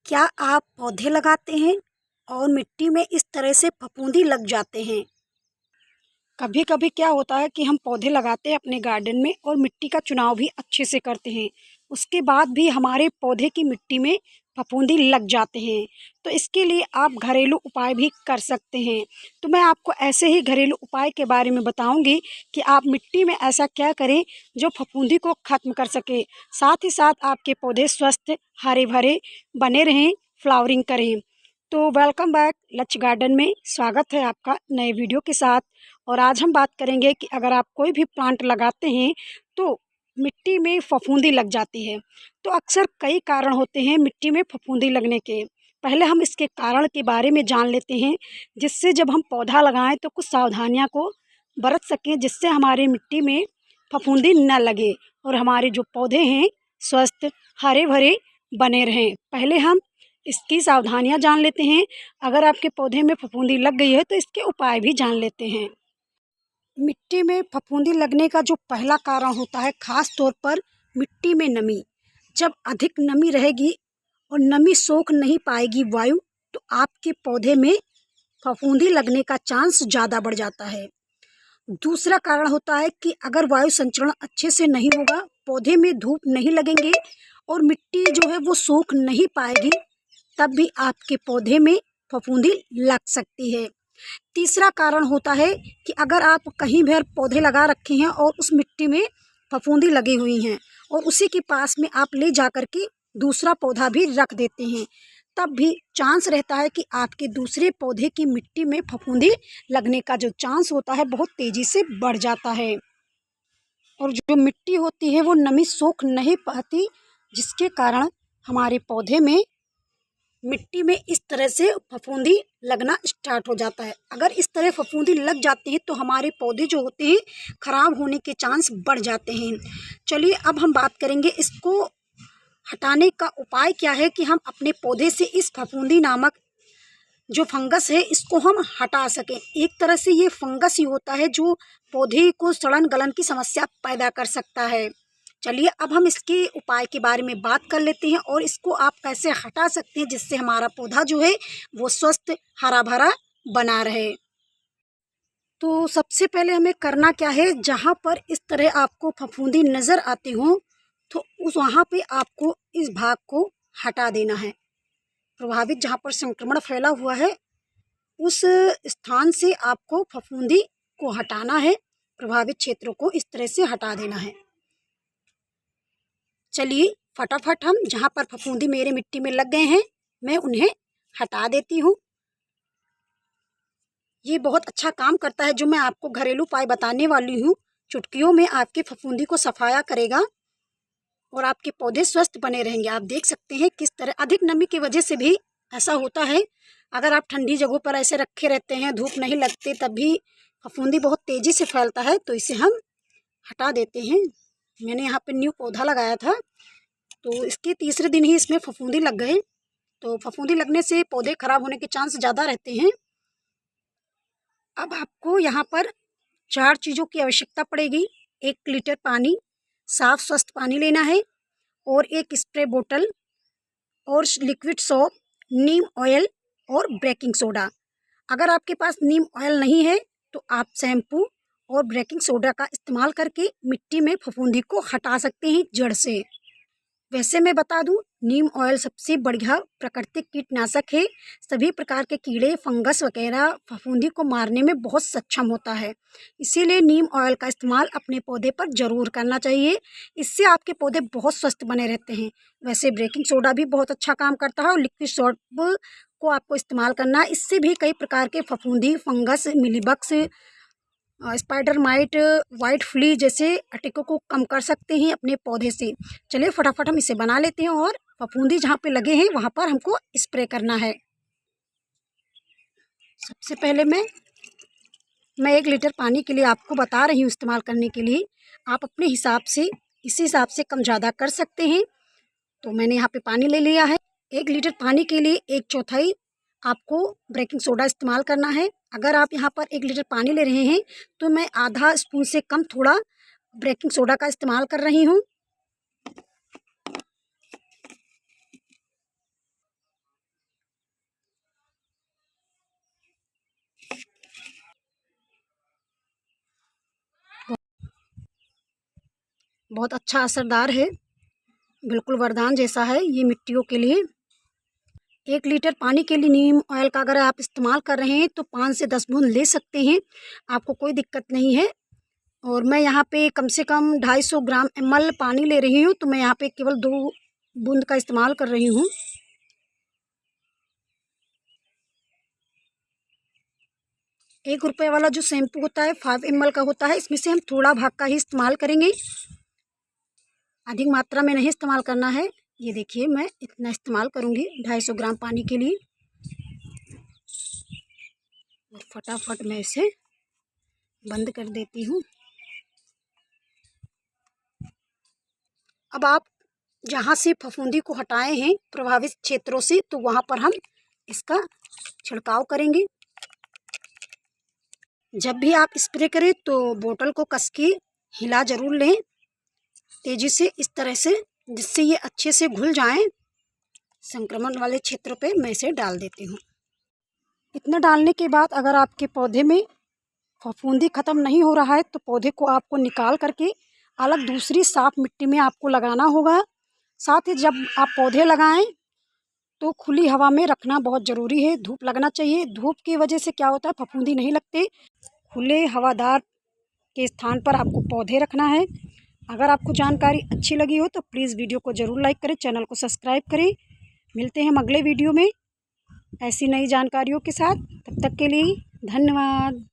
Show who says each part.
Speaker 1: क्या आप पौधे लगाते हैं और मिट्टी में इस तरह से फफूंदी लग जाते हैं? कभी कभी क्या होता है कि हम पौधे लगाते हैं अपने गार्डन में और मिट्टी का चुनाव भी अच्छे से करते हैं। उसके बाद भी हमारे पौधे की मिट्टी में फफूंदी लग जाते हैं। तो इसके लिए आप घरेलू उपाय भी कर सकते हैं। तो मैं आपको ऐसे ही घरेलू उपाय के बारे में बताऊंगी कि आप मिट्टी में ऐसा क्या करें जो फफूंदी को ख़त्म कर सके, साथ ही साथ आपके पौधे स्वस्थ हरे भरे बने रहें, फ्लावरिंग करें। तो वेलकम बैक लच गार्डन में स्वागत है आपका नए वीडियो के साथ। और आज हम बात करेंगे कि अगर आप कोई भी प्लांट लगाते हैं तो मिट्टी में फफूंदी लग जाती है। तो अक्सर कई कारण होते हैं मिट्टी में फफूंदी लगने के। पहले हम इसके कारण के बारे में जान लेते हैं, जिससे जब हम पौधा लगाएं तो कुछ सावधानियां को बरत सकें, जिससे हमारे मिट्टी में फफूंदी न लगे और हमारे जो पौधे हैं स्वस्थ हरे भरे बने रहें। पहले हम इसकी सावधानियां जान लेते हैं। अगर आपके पौधे में फफूंदी लग गई है तो इसके उपाय भी जान लेते हैं। मिट्टी में फफूंदी लगने का जो पहला कारण होता है, खास तौर पर मिट्टी में नमी। जब अधिक नमी रहेगी और नमी सोख नहीं पाएगी वायु, तो आपके पौधे में फफूंदी लगने का चांस ज़्यादा बढ़ जाता है। दूसरा कारण होता है कि अगर वायु संचरण अच्छे से नहीं होगा, पौधे में धूप नहीं लगेंगे और मिट्टी जो है वो सोख नहीं पाएगी, तब भी आपके पौधे में फफूंदी लग सकती है। तीसरा कारण होता है कि अगर आप कहीं भी पौधे लगा रखे हैं और उस मिट्टी में फफूंदी लगी हुई हैं और उसी के पास में आप ले जा कर के दूसरा पौधा भी रख देते हैं, तब भी चांस रहता है कि आपके दूसरे पौधे की मिट्टी में फफूंदी लगने का जो चांस होता है बहुत तेज़ी से बढ़ जाता है। और जो मिट्टी होती है वो नमी सोख नहीं पाती, जिसके कारण हमारे पौधे में मिट्टी में इस तरह से फफूंदी लगना स्टार्ट हो जाता है। अगर इस तरह फफूंदी लग जाती है तो हमारे पौधे जो होते हैं ख़राब होने के चांस बढ़ जाते हैं। चलिए अब हम बात करेंगे इसको हटाने का उपाय क्या है कि हम अपने पौधे से इस फफूंदी नामक जो फंगस है इसको हम हटा सकें। एक तरह से ये फंगस ही होता है जो पौधे को सड़न गलन की समस्या पैदा कर सकता है। चलिए अब हम इसके उपाय के बारे में बात कर लेते हैं और इसको आप कैसे हटा सकते हैं जिससे हमारा पौधा जो है वो स्वस्थ हरा भरा बना रहे। तो सबसे पहले हमें करना क्या है, जहाँ पर इस तरह आपको फफूंदी नज़र आती हो तो उस वहाँ पे आपको इस भाग को हटा देना है। प्रभावित जहाँ पर संक्रमण फैला हुआ है उस स्थान से आपको फफूंदी को हटाना है। प्रभावित क्षेत्रों को इस तरह से हटा देना है। चलिए फटाफट हम जहाँ पर फफूंदी मेरे मिट्टी में लग गए हैं मैं उन्हें हटा देती हूँ। ये बहुत अच्छा काम करता है जो मैं आपको घरेलू उपाय बताने वाली हूँ। चुटकियों में आपके फफूंदी को सफाया करेगा और आपके पौधे स्वस्थ बने रहेंगे। आप देख सकते हैं किस तरह अधिक नमी की वजह से भी ऐसा होता है। अगर आप ठंडी जगहों पर ऐसे रखे रहते हैं, धूप नहीं लगते, तब भी फफूंदी बहुत तेज़ी से फैलता है, तो इसे हम हटा देते हैं। मैंने यहाँ पे न्यू पौधा लगाया था तो इसके तीसरे दिन ही इसमें फफूंदी लग गए। तो फफूंदी लगने से पौधे खराब होने के चांस ज़्यादा रहते हैं। अब आपको यहाँ पर 4 चीज़ों की आवश्यकता पड़ेगी। 1 लीटर पानी, साफ स्वस्थ पानी लेना है और एक स्प्रे बोतल और लिक्विड सोप, नीम ऑयल और बेकिंग सोडा। अगर आपके पास नीम ऑयल नहीं है तो आप शैम्पू और बेकिंग सोडा का इस्तेमाल करके मिट्टी में फफूंदी को हटा सकते हैं जड़ से। वैसे मैं बता दूं, नीम ऑयल सबसे बढ़िया प्राकृतिक कीटनाशक है। सभी प्रकार के कीड़े फंगस वगैरह फफूंदी को मारने में बहुत सक्षम होता है। इसीलिए नीम ऑयल का इस्तेमाल अपने पौधे पर ज़रूर करना चाहिए। इससे आपके पौधे बहुत स्वस्थ बने रहते हैं। वैसे बेकिंग सोडा भी बहुत अच्छा काम करता है और लिक्विड सोप को आपको इस्तेमाल करना है। इससे भी कई प्रकार के फफूंदी, fungus, mealybugs, spider mite, white fly जैसे अटैकों को कम कर सकते हैं अपने पौधे से। चलिए फटाफट हम इसे बना लेते हैं और फफूंदी जहाँ पे लगे हैं वहाँ पर हमको स्प्रे करना है। सबसे पहले मैं 1 लीटर पानी के लिए आपको बता रही हूँ इस्तेमाल करने के लिए। आप अपने हिसाब से इसी हिसाब से कम ज़्यादा कर सकते हैं। तो मैंने यहाँ पे पानी ले लिया है। 1 लीटर पानी के लिए 1/4 आपको बेकिंग सोडा इस्तेमाल करना है। अगर आप यहाँ पर 1 लीटर पानी ले रहे हैं तो मैं आधा स्पून से कम थोड़ा बेकिंग सोडा का इस्तेमाल कर रही हूँ। बहुत अच्छा असरदार है, बिल्कुल वरदान जैसा है ये मिट्टियों के लिए। 1 लीटर पानी के लिए नीम ऑयल का अगर आप इस्तेमाल कर रहे हैं तो 5 से 10 बूंद ले सकते हैं, आपको कोई दिक्कत नहीं है। और मैं यहाँ पे कम से कम 250 ग्राम ml पानी ले रही हूँ, तो मैं यहाँ पे केवल 2 बूंद का इस्तेमाल कर रही हूँ। ₹1 वाला जो शैम्पू होता है 5 ml का होता है, इसमें से हम थोड़ा भाग का ही इस्तेमाल करेंगे, अधिक मात्रा में नहीं इस्तेमाल करना है। ये देखिए मैं इतना इस्तेमाल करूँगी 250 ग्राम पानी के लिए। और फटाफट मैं इसे बंद कर देती हूँ। अब आप जहाँ से फफूंदी को हटाए हैं प्रभावित क्षेत्रों से, तो वहाँ पर हम इसका छिड़काव करेंगे। जब भी आप स्प्रे करें तो बोतल को कस के हिला ज़रूर लें तेज़ी से, इस तरह से, जिससे ये अच्छे से घुल जाएं। संक्रमण वाले क्षेत्र पे मैं इसे डाल देती हूँ। इतना डालने के बाद अगर आपके पौधे में फफूंदी ख़त्म नहीं हो रहा है तो पौधे को आपको निकाल करके अलग दूसरी साफ़ मिट्टी में आपको लगाना होगा। साथ ही जब आप पौधे लगाएं तो खुली हवा में रखना बहुत ज़रूरी है, धूप लगना चाहिए। धूप की वजह से क्या होता है, फफूंदी नहीं लगते। खुले हवादार के स्थान पर आपको पौधे रखना है। अगर आपको जानकारी अच्छी लगी हो तो प्लीज़ वीडियो को ज़रूर लाइक करें, चैनल को सब्सक्राइब करें। मिलते हैं हम अगले वीडियो में ऐसी नई जानकारियों के साथ। तब तक के लिए धन्यवाद।